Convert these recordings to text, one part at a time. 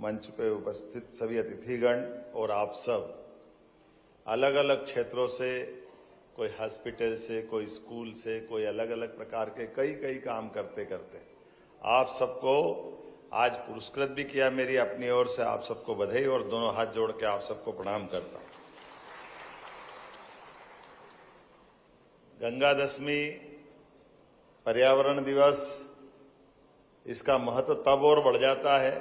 मंच पे उपस्थित सभी अतिथिगण और आप सब अलग अलग क्षेत्रों से, कोई हॉस्पिटल से, कोई स्कूल से, कोई अलग अलग प्रकार के कई काम करते करते आप सबको आज पुरस्कृत भी किया। मेरी अपनी ओर से आप सबको बधाई और दोनों हाथ जोड़ के आप सबको प्रणाम करता हूं। गंगा दशमी, पर्यावरण दिवस, इसका महत्व तब और बढ़ जाता है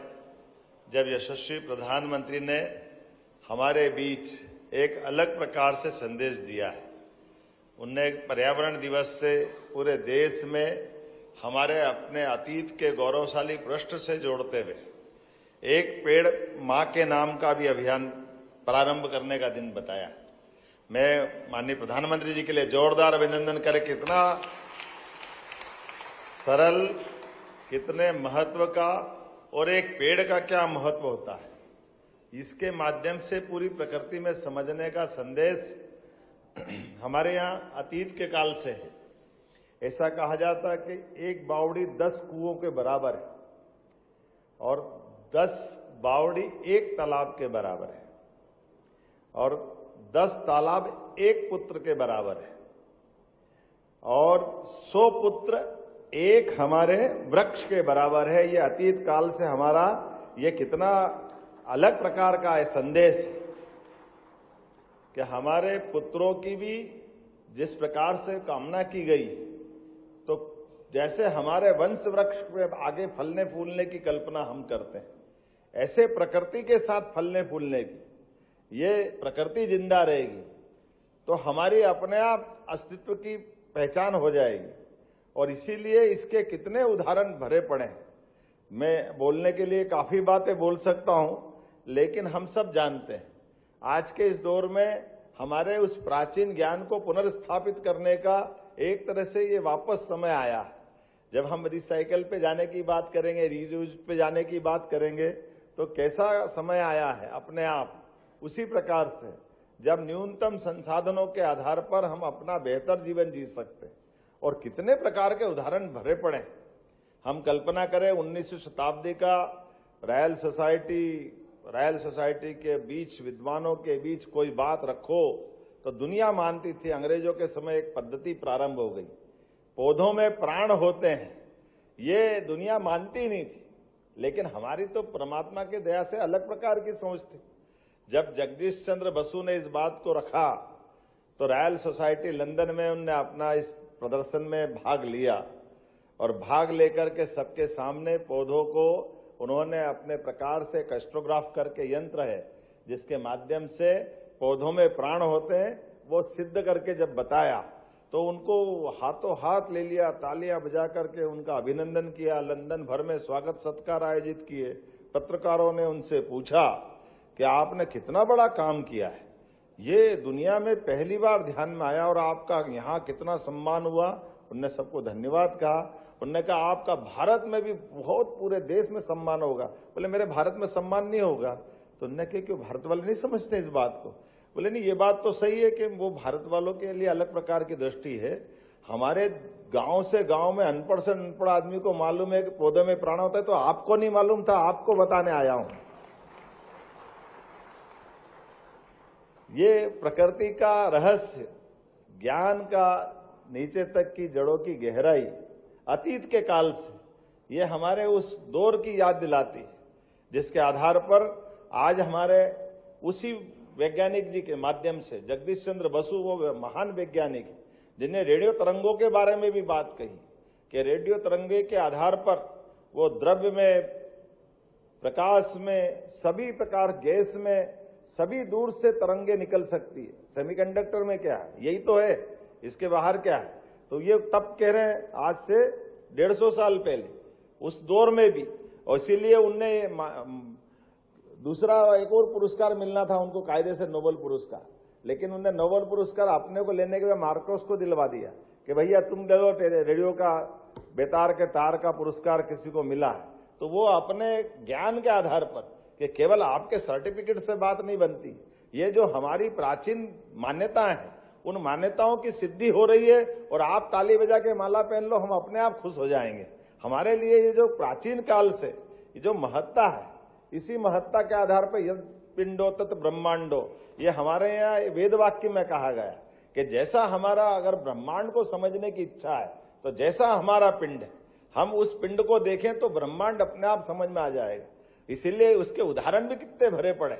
जब यशस्वी प्रधानमंत्री ने हमारे बीच एक अलग प्रकार से संदेश दिया है। उनने पर्यावरण दिवस से पूरे देश में हमारे अपने अतीत के गौरवशाली पृष्ठ से जोड़ते हुए एक पेड़ मां के नाम का भी अभियान प्रारंभ करने का दिन बताया। मैं माननीय प्रधानमंत्री जी के लिए जोरदार अभिनंदन करें। कितना सरल, कितने महत्व का, और एक पेड़ का क्या महत्व होता है, इसके माध्यम से पूरी प्रकृति में समझने का संदेश हमारे यहाँ अतीत के काल से है। ऐसा कहा जाता है कि एक बावड़ी 10 कुओं के बराबर है और 10 बावड़ी एक तालाब के बराबर है और 10 तालाब एक पुत्र के बराबर है और 100 पुत्र एक हमारे वृक्ष के बराबर है। ये अतीत काल से हमारा ये कितना अलग प्रकार का है संदेश है कि हमारे पुत्रों की भी जिस प्रकार से कामना की गई, तो जैसे हमारे वंश वृक्ष में आगे फलने फूलने की कल्पना हम करते हैं, ऐसे प्रकृति के साथ फलने फूलने की, ये प्रकृति जिंदा रहेगी तो हमारी अपने आप अस्तित्व की पहचान हो जाएगी। और इसीलिए इसके कितने उदाहरण भरे पड़े हैं। मैं बोलने के लिए काफी बातें बोल सकता हूं, लेकिन हम सब जानते हैं आज के इस दौर में हमारे उस प्राचीन ज्ञान को पुनर्स्थापित करने का एक तरह से ये वापस समय आया है। जब हम रिसाइकल पे जाने की बात करेंगे, रीयूज पे जाने की बात करेंगे, तो कैसा समय आया है अपने आप। उसी प्रकार से जब न्यूनतम संसाधनों के आधार पर हम अपना बेहतर जीवन जी सकते हैं, और कितने प्रकार के उदाहरण भरे पड़े हैं। हम कल्पना करें 19वीं शताब्दी का रॉयल सोसाइटी के बीच, विद्वानों के बीच कोई बात रखो तो दुनिया मानती थी। अंग्रेजों के समय एक पद्धति प्रारंभ हो गई, पौधों में प्राण होते हैं, ये दुनिया मानती नहीं थी। लेकिन हमारी तो परमात्मा के दया से अलग प्रकार की सोच थी। जब जगदीश चंद्र बसु ने इस बात को रखा तो रॉयल सोसाइटी लंदन में उनने अपना इस प्रदर्शन में भाग लिया और भाग लेकर के सबके सामने पौधों को उन्होंने अपने प्रकार से कैस्ट्रोग्राफ करके यंत्र है जिसके माध्यम से पौधों में प्राण होते हैं, वो सिद्ध करके जब बताया तो उनको हाथों हाथ ले लिया, तालियां बजा करके उनका अभिनंदन किया, लंदन भर में स्वागत सत्कार आयोजित किए। पत्रकारों ने उनसे पूछा कि आपने कितना बड़ा काम किया है, ये दुनिया में पहली बार ध्यान में आया और आपका यहाँ कितना सम्मान हुआ। उनने सबको धन्यवाद कहा। उन्होंने कहा आपका भारत में भी बहुत, पूरे देश में सम्मान होगा। बोले मेरे भारत में सम्मान नहीं होगा। तो उन्होंने कहा क्यों, भारत वाले नहीं समझते इस बात को? बोले नहीं, ये बात तो सही है कि वो भारत वालों के लिए अलग प्रकार की दृष्टि है। हमारे गांव से गांव में अनपढ़ से अनपढ़ आदमी को मालूम है कि पौधे में प्राण होता है, तो आपको नहीं मालूम था, आपको बताने आया हूं। ये प्रकृति का रहस्य, ज्ञान का नीचे तक की जड़ों की गहराई अतीत के काल से, ये हमारे उस दौर की याद दिलाती है जिसके आधार पर आज हमारे उसी वैज्ञानिक जी के माध्यम से, जगदीश चंद्र बसु वो महान वैज्ञानिक जिन्हें रेडियो तरंगों के बारे में भी बात कही कि रेडियो तरंगे के आधार पर वो द्रव्य में, प्रकाश में, सभी प्रकार गैस में, सभी दूर से तरंगे निकल सकती है। सेमीकंडक्टर में क्या है, यही तो है, इसके बाहर क्या है? तो ये तब कह रहे हैं आज से 150 साल पहले, उस दौर में भी। और इसीलिए उनने दूसरा एक और पुरस्कार मिलना था उनको, कायदे से नोबेल पुरस्कार, लेकिन उन्होंने नोबेल पुरस्कार अपने को लेने के बाद मार्कोस को दिलवा दिया कि भैया तुम ले लो, रेडियो का बेतार के तार का पुरस्कार किसी को मिला है। तो वो अपने ज्ञान के आधार पर, कि केवल आपके सर्टिफिकेट से बात नहीं बनती, ये जो हमारी प्राचीन मान्यताएं हैं उन मान्यताओं की सिद्धि हो रही है। और आप ताली बजा के माला पहन लो, हम अपने आप खुश हो जाएंगे। हमारे लिए ये जो प्राचीन काल से ये जो महत्ता है, इसी महत्ता के आधार पर यद पिंडो तत् ब्रह्मांडो, ये हमारे यहाँ वेद वाक्य में कहा गया कि जैसा हमारा अगर ब्रह्मांड को समझने की इच्छा है तो जैसा हमारा पिंड है, हम उस पिंड को देखें तो ब्रह्मांड अपने आप समझ में आ जाएगा। इसीलिए उसके उदाहरण भी कितने भरे पड़े।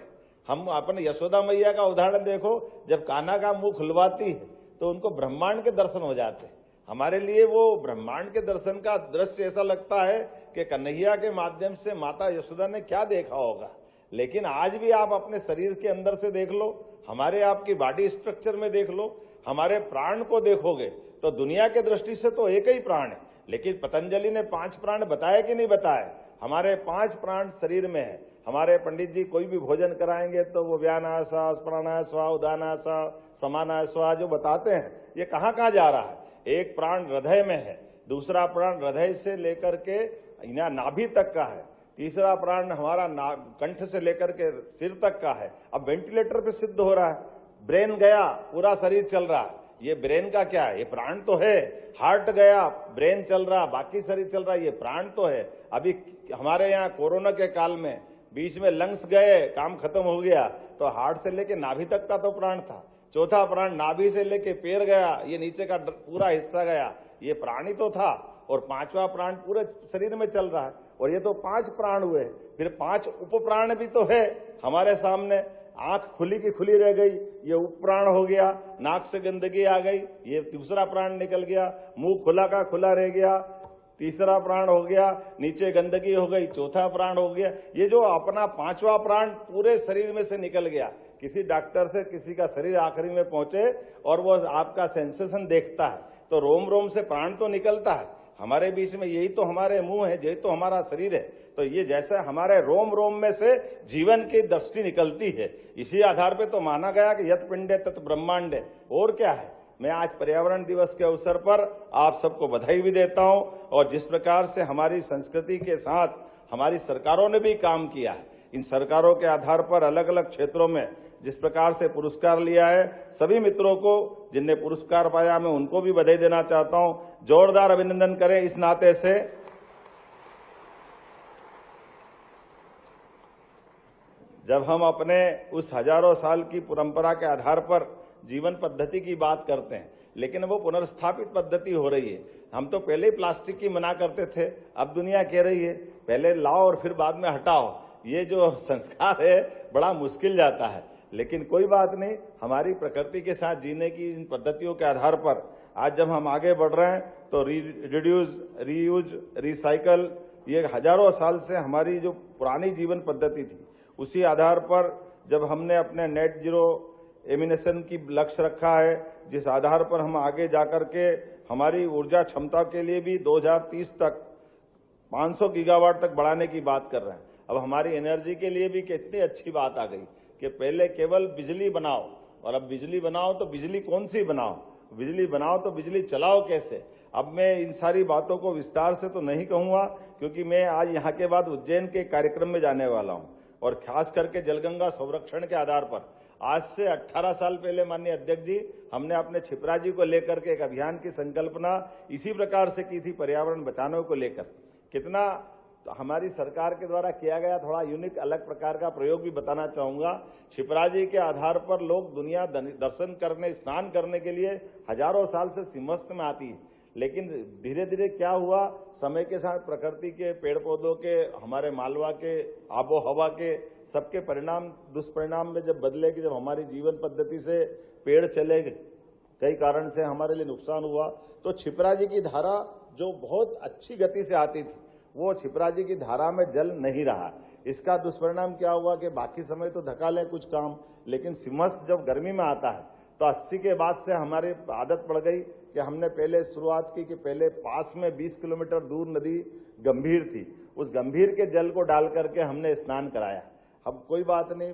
हम अपने यशोदा मैया का उदाहरण देखो, जब कान्हा का मुंह खुलवाती है तो उनको ब्रह्मांड के दर्शन हो जाते हैं। हमारे लिए वो ब्रह्मांड के दर्शन का दृश्य ऐसा लगता है कि कन्हैया के माध्यम से माता यशोदा ने क्या देखा होगा। लेकिन आज भी आप अपने शरीर के अंदर से देख लो, हमारे आपकी बॉडी स्ट्रक्चर में देख लो, हमारे प्राण को देखोगे तो दुनिया के दृष्टि से तो एक ही प्राण है, लेकिन पतंजलि ने 5 प्राण बताए कि नहीं बताए? हमारे 5 प्राण शरीर में है। हमारे पंडित जी कोई भी भोजन कराएंगे तो वो व्यानासा, प्राणासा, उदानासा, समानासा जो बताते हैं, ये कहाँ कहाँ जा रहा है? एक प्राण हृदय में है, दूसरा प्राण हृदय से लेकर के यहाँ नाभि तक का है, तीसरा प्राण हमारा कंठ से लेकर के सिर तक का है। अब वेंटिलेटर पे सिद्ध हो रहा है, ब्रेन गया, पूरा शरीर चल रहा है। ये ब्रेन का क्या है? ये प्राण तो है। हार्ट गया, ब्रेन चल रहा, बाकी शरीर चल रहा, ये प्राण तो है। अभी हमारे यहाँ कोरोना के काल में बीच में लंग्स गए, काम खत्म हो गया, तो हार्ट से लेके नाभि तक का तो प्राण था। चौथा प्राण नाभि से लेके पैर गया, ये नीचे का पूरा हिस्सा गया, ये प्राण ही तो था। और 5वां प्राण पूरे शरीर में चल रहा है। और ये तो 5 प्राण हुए, फिर 5 उप प्राण भी तो है हमारे सामने। आंख खुली की खुली रह गई, ये उप प्राण हो गया। नाक से गंदगी आ गई, ये दूसरा प्राण निकल गया। मुंह खुला का खुला रह गया, तीसरा प्राण हो गया। नीचे गंदगी हो गई, चौथा प्राण हो गया। ये जो अपना 5वां प्राण पूरे शरीर में से निकल गया। किसी डॉक्टर से किसी का शरीर आखिरी में पहुंचे और वो आपका सेंसेशन देखता है तो रोम रोम से प्राण तो निकलता है। हमारे बीच में यही तो हमारे मुंह है, यही तो हमारा शरीर है। तो ये जैसे हमारे रोम रोम में से जीवन की दृष्टि निकलती है, इसी आधार पे तो माना गया कि यत पिंडे तत् ब्रह्मांडे। और क्या है? मैं आज पर्यावरण दिवस के अवसर पर आप सबको बधाई भी देता हूं। और जिस प्रकार से हमारी संस्कृति के साथ हमारी सरकारों ने भी काम किया है, इन सरकारों के आधार पर अलग अलग क्षेत्रों में जिस प्रकार से पुरस्कार लिया है, सभी मित्रों को जिनने पुरस्कार पाया मैं उनको भी बधाई देना चाहता हूं। जोरदार अभिनंदन करें इस नाते से। जब हम अपने उस हजारों साल की परंपरा के आधार पर जीवन पद्धति की बात करते हैं, लेकिन वो पुनर्स्थापित पद्धति हो रही है। हम तो पहले ही प्लास्टिक की मना करते थे, अब दुनिया कह रही है पहले लाओ और फिर बाद में हटाओ। ये जो संस्कार है बड़ा मुश्किल जाता है, लेकिन कोई बात नहीं। हमारी प्रकृति के साथ जीने की इन पद्धतियों के आधार पर आज जब हम आगे बढ़ रहे हैं तो रिड्यूस, रीयूज, रिसाइकल, ये हजारों साल से हमारी जो पुरानी जीवन पद्धति थी, उसी आधार पर जब हमने अपने नेट जीरो एमिनेशन की लक्ष्य रखा है, जिस आधार पर हम आगे जाकर के हमारी ऊर्जा क्षमता के लिए भी 2030 तक 500 गीगावाट तक बढ़ाने की बात कर रहे हैं। अब हमारी एनर्जी के लिए भी कितनी अच्छी बात आ गई कि पहले केवल बिजली बनाओ, और अब बिजली बनाओ तो बिजली कौन सी बनाओ, बिजली बनाओ तो बिजली चलाओ कैसे। अब मैं इन सारी बातों को विस्तार से तो नहीं कहूंगा, क्योंकि मैं आज यहाँ के बाद उज्जैन के कार्यक्रम में जाने वाला हूँ। और खास करके जलगंगा संरक्षण के आधार पर आज से 18 साल पहले माननीय अध्यक्ष जी हमने अपने छिपरा जी को लेकर के एक अभियान की संकल्पना इसी प्रकार से की थी, पर्यावरण बचाने को लेकर। कितना तो हमारी सरकार के द्वारा किया गया थोड़ा यूनिक अलग प्रकार का प्रयोग भी बताना चाहूंगा। छिपरा जी के आधार पर लोग दुनिया दर्शन करने, स्नान करने के लिए हजारों साल से सिंहस्थ में आती है, लेकिन धीरे धीरे क्या हुआ, समय के साथ प्रकृति के, पेड़ पौधों के, हमारे मालवा के, आबो हवा के सबके परिणाम दुष्परिणाम में जब बदले कि जब हमारी जीवन पद्धति से पेड़ चले गए, कई कारण से हमारे लिए नुकसान हुआ, तो छिपरा जी की धारा जो बहुत अच्छी गति से आती थी वो छिपरा जी की धारा में जल नहीं रहा। इसका दुष्परिणाम क्या हुआ कि बाकी समय तो धका ले कुछ काम, लेकिन सिमस जब गर्मी में आता है तो 80 के बाद से हमारी आदत पड़ गई कि हमने पहले शुरुआत की कि पहले पास में 20 किलोमीटर दूर नदी गंभीर थी, उस गंभीर के जल को डाल करके हमने स्नान कराया। अब कोई बात नहीं,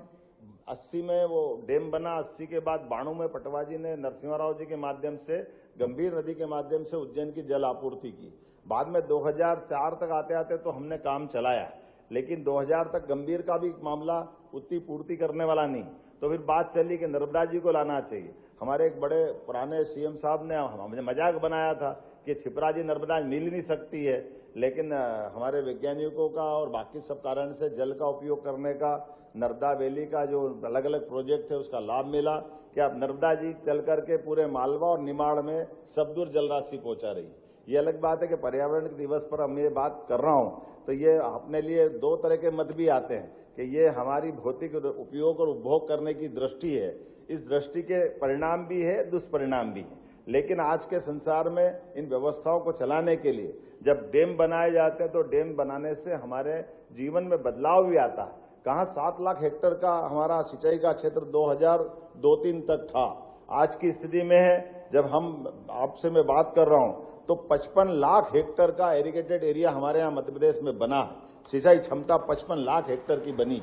80 में वो डैम बना, 80 के बाद 92 में पटवा जी ने नरसिम्हा जी के माध्यम से गंभीर नदी के माध्यम से उज्जैन की जल आपूर्ति की। बाद में 2004 तक आते आते तो हमने काम चलाया, लेकिन 2000 तक गंभीर का भी मामला उतनी पूर्ति करने वाला नहीं। तो फिर बात चली कि नर्मदा जी को लाना चाहिए। हमारे एक बड़े पुराने सीएम साहब ने हमें मजाक बनाया था कि छिपरा जी नर्मदा मिल ही नहीं सकती है, लेकिन हमारे वैज्ञानिकों का और बाकी सब कारण से जल का उपयोग करने का, नर्मदा वैली का जो अलग अलग प्रोजेक्ट है उसका लाभ मिला कि अब नर्मदा जी चल करके पूरे मालवा और निमाड़ में सब दूर जल राशि पहुंचा रही। ये अलग बात है कि पर्यावरण दिवस पर हम ये बात कर रहा हूं तो ये अपने लिए दो तरह के मत भी आते हैं कि ये हमारी भौतिक उपयोग और उपभोग करने की दृष्टि है, इस दृष्टि के परिणाम भी है, दुष्परिणाम भी है। लेकिन आज के संसार में इन व्यवस्थाओं को चलाने के लिए जब डैम बनाए जाते हैं तो डैम बनाने से हमारे जीवन में बदलाव भी आता है। कहाँ 7 लाख हेक्टेयर का हमारा सिंचाई का क्षेत्र 2002-03 तक था, आज की स्थिति में है जब हम आपसे मैं बात कर रहा हूं तो 55 लाख हेक्टेयर का इरिगेटेड एरिया हमारे यहाँ मध्य प्रदेश में बना। सिंचाई क्षमता 55 लाख हेक्टेयर की बनी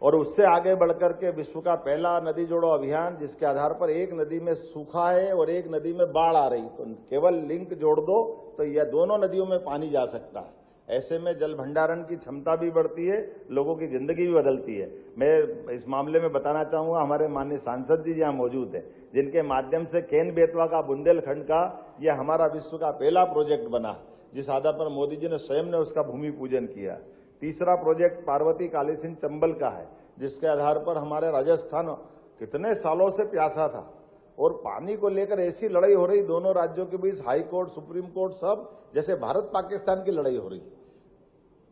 और उससे आगे बढ़कर के विश्व का पहला नदी जोड़ो अभियान, जिसके आधार पर एक नदी में सूखा है और एक नदी में बाढ़ आ रही, तो केवल लिंक जोड़ दो तो यह दोनों नदियों में पानी जा सकता है। ऐसे में जल भंडारण की क्षमता भी बढ़ती है, लोगों की जिंदगी भी बदलती है। मैं इस मामले में बताना चाहूंगा, हमारे माननीय सांसद जी यहाँ मौजूद हैं, जिनके माध्यम से केन बेतवा का बुंदेलखंड का यह हमारा विश्व का पहला प्रोजेक्ट बना, जिस आधार पर मोदी जी ने स्वयं ने उसका भूमि पूजन किया। तीसरा प्रोजेक्ट पार्वती काली सिंह चंबल का है, जिसके आधार पर हमारे राजस्थान कितने सालों से प्यासा था और पानी को लेकर ऐसी लड़ाई हो रही दोनों राज्यों के बीच, हाई कोर्ट, सुप्रीम कोर्ट, सब जैसे भारत पाकिस्तान की लड़ाई हो रही।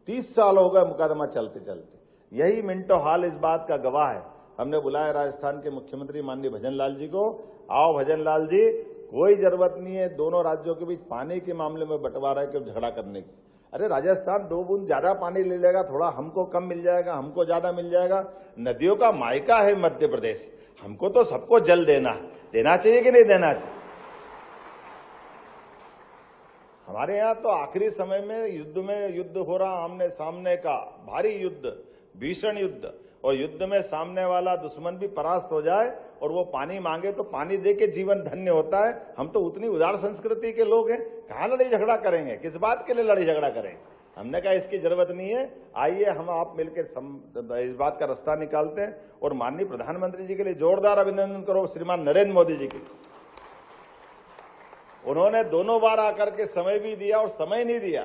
30 साल हो गए मुकदमा चलते चलते। यही मिंटो हाल इस बात का गवाह है। हमने बुलाया राजस्थान के मुख्यमंत्री माननीय भजनलाल जी को, आओ भजनलाल जी, कोई जरूरत नहीं है दोनों राज्यों के बीच पानी के मामले में बंटवारा के झगड़ा करने की। अरे राजस्थान 2 बूंद ज्यादा पानी ले लेगा, थोड़ा हमको कम मिल जाएगा, हमको ज्यादा मिल जाएगा। नदियों का मायका है मध्य प्रदेश, हमको तो सबको जल देना है, देना चाहिए कि नहीं देना चाहिए। हमारे यहाँ तो आखिरी समय में युद्ध हो रहा, आमने सामने का भारी युद्ध, भीषण युद्ध, और युद्ध में सामने वाला दुश्मन भी परास्त हो जाए और वो पानी मांगे तो पानी दे के जीवन धन्य होता है। हम तो उतनी उदार संस्कृति के लोग हैं, कहाँ लड़ाई झगड़ा करेंगे, किस बात के लिए लड़ाई झगड़ा करेंगे। हमने कहा इसकी जरूरत नहीं है, आइए हम आप मिलकर इस बात का रास्ता निकालते हैं। और माननीय प्रधानमंत्री जी के लिए जोरदार अभिनंदन करो, श्रीमान नरेंद्र मोदी जी के। उन्होंने दोनों बार आकर के समय भी दिया और समय नहीं दिया।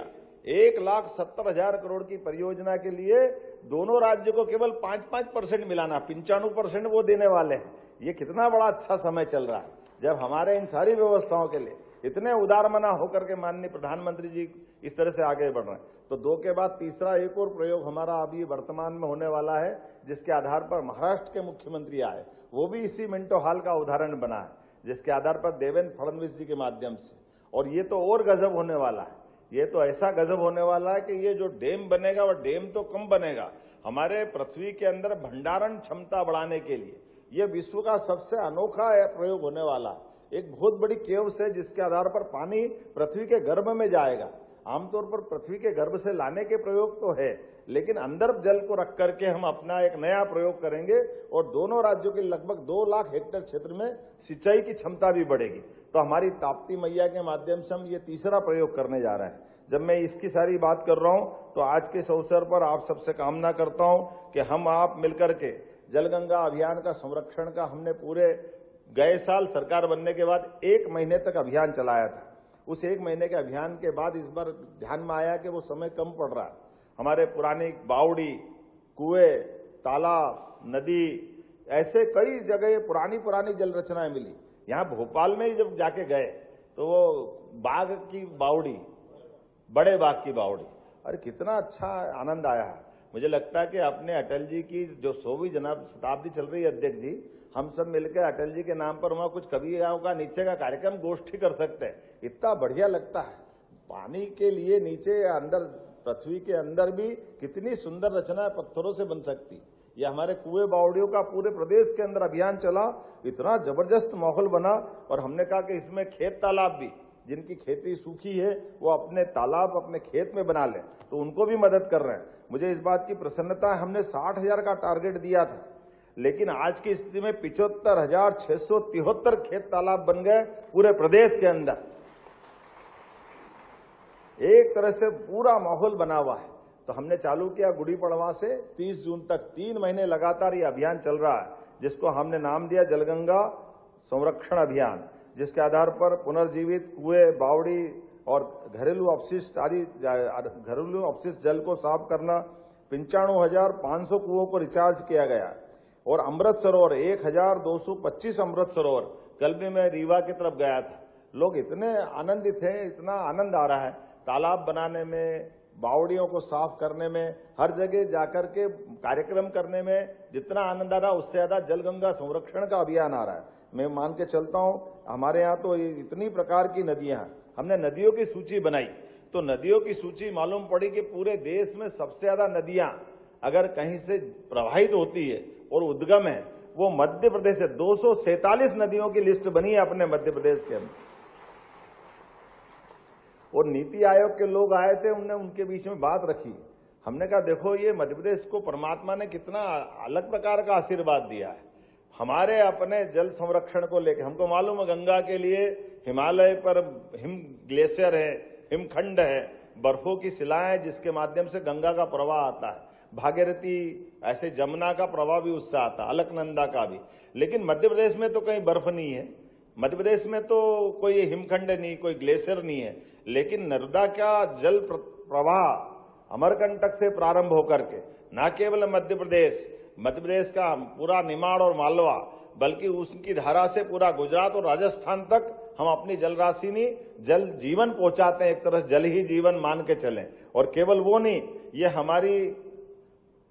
1,70,000 करोड़ की परियोजना के लिए दोनों राज्यों को केवल 5% मिलाना, 95% वो देने वाले हैं। ये कितना बड़ा अच्छा समय चल रहा है जब हमारे इन सारी व्यवस्थाओं के लिए इतने उदारमना होकर के माननीय प्रधानमंत्री जी इस तरह से आगे बढ़ रहे हैं। तो 2 के बाद तीसरा एक और प्रयोग हमारा अभी वर्तमान में होने वाला है, जिसके आधार पर महाराष्ट्र के मुख्यमंत्री आए, वो भी इसी मिंटो हाल का उदाहरण बना है, जिसके आधार पर देवेंद्र फडणवीस जी के माध्यम से। और ये तो और गजब होने वाला है, ये तो ऐसा गजब होने वाला है कि ये जो डैम बनेगा वो डैम तो कम बनेगा, हमारे पृथ्वी के अंदर भंडारण क्षमता बढ़ाने के लिए ये विश्व का सबसे अनोखा प्रयोग होने वाला है। एक बहुत बड़ी केव्स है जिसके आधार पर पानी पृथ्वी के गर्भ में जाएगा। आमतौर पर पृथ्वी के गर्भ से लाने के प्रयोग तो है, लेकिन अंदर जल को रख करके हम अपना एक नया प्रयोग करेंगे और दोनों राज्यों के लगभग 2 लाख हेक्टेयर क्षेत्र में सिंचाई की क्षमता भी बढ़ेगी। तो हमारी ताप्ती मैया के माध्यम से हम ये तीसरा प्रयोग करने जा रहे हैं। जब मैं इसकी सारी बात कर रहा हूं तो आज के इस अवसर पर आप सबसे कामना करता हूं कि हम आप मिलकर के जलगंगा अभियान का संरक्षण का हमने पूरे गए साल सरकार बनने के बाद 1 महीने तक अभियान चलाया था। उस 1 महीने के अभियान के बाद इस बार ध्यान में आया कि वो समय कम पड़ रहा है। हमारे पुरानी बावड़ी, कुएं, तालाब, नदी, ऐसे कई जगह पुरानी जल रचनाएं मिली। यहाँ भोपाल में ही जब जाके गए तो वो बाघ की बावड़ी, बड़े बाघ की बावड़ी, अरे कितना अच्छा आनंद आया है। मुझे लगता है कि अपने अटल जी की जो 100वीं शताब्दी चल रही है, अध्यक्ष जी, हम सब मिलकर अटल जी के नाम पर वहां कुछ कवियों का नीचे का कार्यक्रम गोष्ठी कर सकते हैं। इतना बढ़िया लगता है। पानी के लिए नीचे अंदर पृथ्वी के अंदर भी कितनी सुंदर रचना पत्थरों से बन सकती। ये हमारे कुएं बावड़ियों का पूरे प्रदेश के अंदर अभियान चला, इतना जबरदस्त माहौल बना। और हमने कहा कि इसमें खेत तालाब भी, जिनकी खेती सूखी है वो अपने तालाब अपने खेत में बना लें, तो उनको भी मदद कर रहे हैं। मुझे इस बात की प्रसन्नता है, हमने 60,000 का टारगेट दिया था, लेकिन आज की स्थिति में 75,673 खेत तालाब बन गए पूरे प्रदेश के अंदर। एक तरह से पूरा माहौल बना हुआ है। तो हमने चालू किया गुड़ी पड़वा से 30 जून तक 3 महीने लगातार ये अभियान चल रहा है, जिसको हमने नाम दिया जलगंगा संरक्षण अभियान, जिसके आधार पर पुनर्जीवित कुएं, बावड़ी और घरेलू अपशिष्ट जल को साफ करना 95,500 कुओं को रिचार्ज किया गया और अमृत सरोवर 1,225 अमृत सरोवर। कल भी मैं रीवा की तरफ गया था, लोग इतने आनंदित हैं, इतना आनंद आ रहा है तालाब बनाने में, बावड़ियों को साफ करने में, हर जगह जाकर के कार्यक्रम करने में जितना आनंद आ रहा है उससे ज्यादा जलगंगा संरक्षण का अभियान आ रहा है। मैं मान के चलता हूं हमारे यहाँ तो इतनी प्रकार की नदियां हैं। हमने नदियों की सूची बनाई तो नदियों की सूची मालूम पड़ी कि पूरे देश में सबसे ज्यादा नदियां अगर कहीं से प्रवाहित होती है और उद्गम है वो मध्य प्रदेश है। 247 नदियों की लिस्ट बनी है अपने मध्य प्रदेश के अंदर। और नीति आयोग के लोग आए थे, उनने उनके बीच में बात रखी। हमने कहा देखो ये मध्य प्रदेश को परमात्मा ने कितना अलग प्रकार का आशीर्वाद दिया है। हमारे अपने जल संरक्षण को लेकर हमको मालूम है गंगा के लिए हिमालय पर हिम ग्लेशियर है, हिमखंड है, बर्फों की शिलाएं जिसके माध्यम से गंगा का प्रवाह आता है, भागीरथी ऐसे जमुना का प्रवाह भी उससे आता है, अलकनंदा का भी। लेकिन मध्य प्रदेश में तो कहीं बर्फ नहीं है, मध्य प्रदेश में तो कोई हिमखंड नहीं, कोई ग्लेशियर नहीं है। लेकिन नर्मदा का जल प्रवाह अमरकंटक से प्रारंभ होकर के न केवल मध्य प्रदेश का पूरा निमाड़ और मालवा, बल्कि उसकी धारा से पूरा गुजरात और राजस्थान तक हम अपनी जल राशि नहीं जल जीवन पहुंचाते हैं। एक तरह जल ही जीवन मान के चलें। और केवल वो नहीं, ये हमारी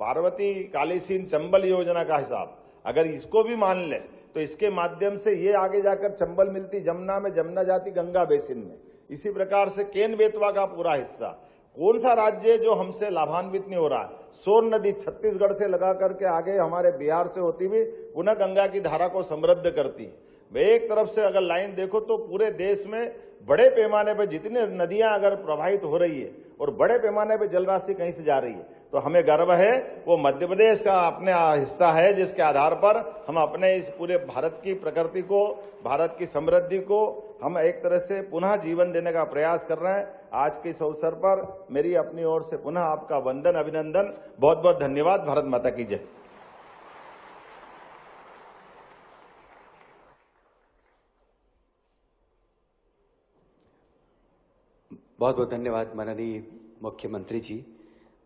पार्वती कालीसीन चंबल योजना का हिसाब अगर इसको भी मान ले तो इसके माध्यम से ये आगे जाकर चंबल मिलती जमुना में, जमुना जाती गंगा बेसिन में। इसी प्रकार से केन बेतवा का पूरा हिस्सा, कौन सा राज्य जो हमसे लाभान्वित नहीं हो रहा है? सोन नदी छत्तीसगढ़ से लगा करके आगे हमारे बिहार से होती हुई पुनः गंगा की धारा को समृद्ध करती है। एक तरफ से अगर लाइन देखो तो पूरे देश में बड़े पैमाने पर जितनी नदियां अगर प्रवाहित हो रही है और बड़े पैमाने पर जल राशि कहीं से जा रही है, तो हमें गर्व है वो मध्य प्रदेश का अपने हिस्सा है, जिसके आधार पर हम अपने इस पूरे भारत की प्रकृति को, भारत की समृद्धि को हम एक तरह से पुनः जीवन देने का प्रयास कर रहे हैं। आज के इस अवसर पर मेरी अपनी ओर से पुनः आपका वंदन, अभिनंदन, बहुत बहुत धन्यवाद। भारत माता की जय। बहुत बहुत धन्यवाद माननीय मुख्यमंत्री जी।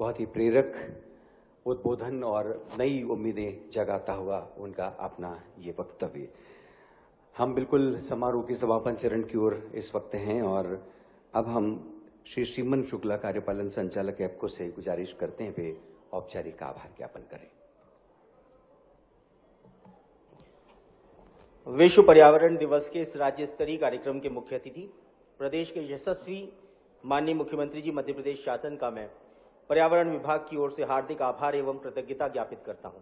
बहुत ही प्रेरक उद्बोधन और नई उम्मीदें जगाता हुआ उनका अपना ये वक्तव्य। हम बिल्कुल समारोह के समापन चरण की ओर इस वक्त हैं और अब हम श्री श्रीमन शुक्ला कार्यपालन संचालक एप्को से गुजारिश करते हैं वे औपचारिक आभार ज्ञापन करें। विश्व पर्यावरण दिवस के इस राज्य स्तरीय कार्यक्रम के मुख्य अतिथि प्रदेश के यशस्वी माननीय मुख्यमंत्री जी मध्य प्रदेश शासन का मैं पर्यावरण विभाग की ओर से हार्दिक आभार एवं कृतज्ञता ज्ञापित करता हूं।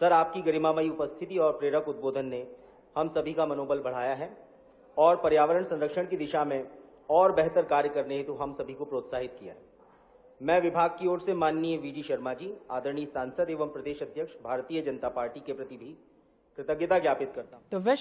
सर, आपकी गरिमामयी उपस्थिति और प्रेरक उद्बोधन ने हम सभी का मनोबल बढ़ाया है और पर्यावरण संरक्षण की दिशा में और बेहतर कार्य करने हेतु हम सभी को प्रोत्साहित किया है। मैं विभाग की ओर से माननीय वीडी शर्मा जी, आदरणीय सांसद एवं प्रदेश अध्यक्ष भारतीय जनता पार्टी के प्रति भी कृतज्ञता ज्ञापित करता हूं।